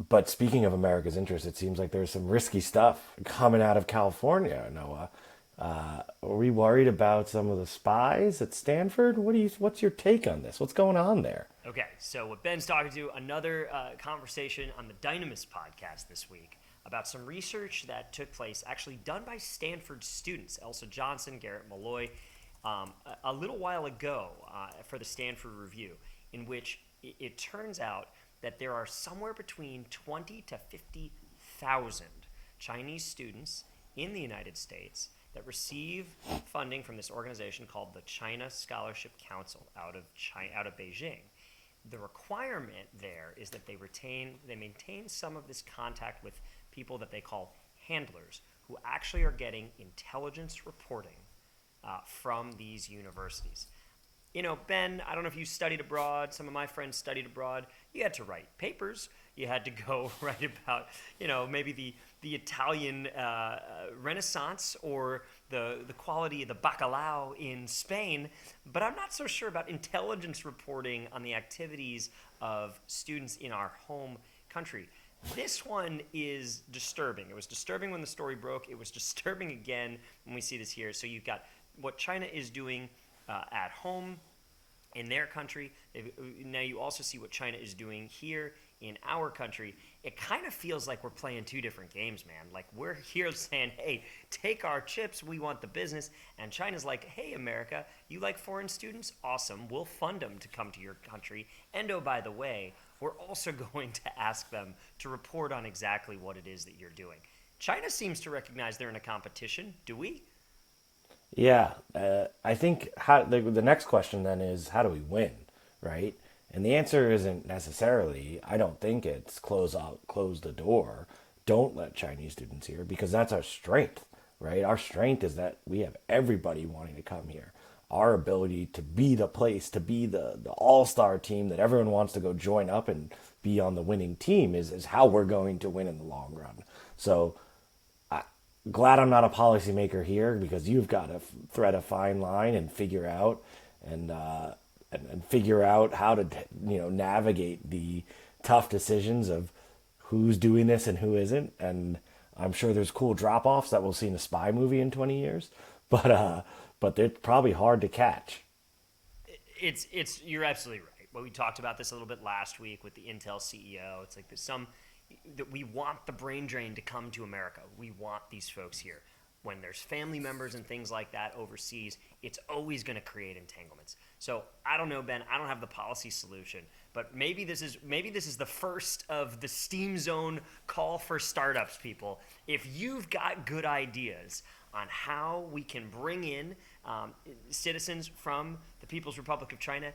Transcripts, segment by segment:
But speaking of America's interest, it seems like there's some risky stuff coming out of California, Noah. Are we worried about some of the spies at Stanford? What's your take on this? What's going on there? Okay, so what Ben's talking to, another conversation on the Dynamis podcast this week about some research that took place, actually done by Stanford students, Elsa Johnson, Garrett Malloy, a little while ago for the Stanford Review, in which it turns out that there are somewhere between 20 to 50,000 Chinese students in the United States that receive funding from this organization called the China Scholarship Council out of Beijing. The requirement there is that they maintain some of this contact with people that they call handlers, who actually are getting intelligence reporting from these universities. You know, Ben, I don't know if you studied abroad. Some of my friends studied abroad. You had to write papers. You had to go write about, maybe the Italian Renaissance or the quality of the bacalao in Spain. But I'm not so sure about intelligence reporting on the activities of students in our home country. This one is disturbing. It was disturbing when the story broke. It was disturbing again when we see this here. So you've got what China is doing at home in their country. Now you also see what China is doing here in our country. It kind of feels like we're playing two different games, man. Like we're here saying, hey, take our chips, we want the business. And China's like, hey, America, you like foreign students? Awesome, we'll fund them to come to your country. And oh, by the way, we're also going to ask them to report on exactly what it is that you're doing. China seems to recognize they're in a competition. Do we? Yeah, I think the next question then is how do we win, right? And the answer isn't necessarily. I don't think it's close the door. Don't let Chinese students here because that's our strength, right? Our strength is that we have everybody wanting to come here. Our ability to be the place, to be the all-star team that everyone wants to go join up and be on the winning team is how we're going to win in the long run. So glad I'm not a policymaker here because you've got to thread a fine line and figure out and figure out how to navigate the tough decisions of who's doing this and who isn't. And I'm sure there's cool drop offs that we'll see in a spy movie in 20 years, but they're probably hard to catch. It's you're absolutely right. Well, we talked about this a little bit last week with the Intel CEO. It's like there's some that we want the brain drain to come to America. We want these folks here. When there's family members and things like that overseas, it's always going to create entanglements. So I don't know, Ben. I don't have the policy solution, but maybe this is the first of the Steam Zone call for startups, people. If you've got good ideas on how we can bring in citizens from the People's Republic of China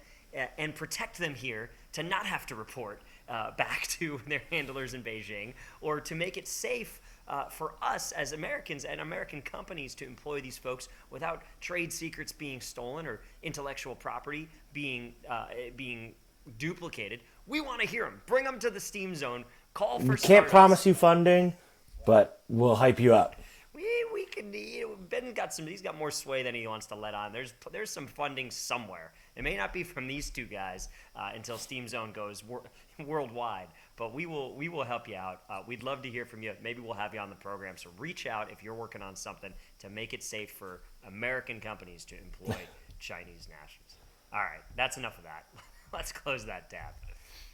and protect them here to not have to report back to their handlers in Beijing, or to make it safe for us as Americans and American companies to employ these folks without trade secrets being stolen or intellectual property being duplicated. We want to hear them. Bring them to the Steam Zone. Call We for can't startups. promise you funding, but we'll hype you up. We can. Ben got some. He's got more sway than he wants to let on. There's some funding somewhere. It may not be from these two guys until Steam Zone goes worldwide, but we will help you out. We'd love to hear from you. Maybe we'll have you on the program. So reach out if you're working on something to make it safe for American companies to employ Chinese nationals. All right, that's enough of that. Let's close that tab.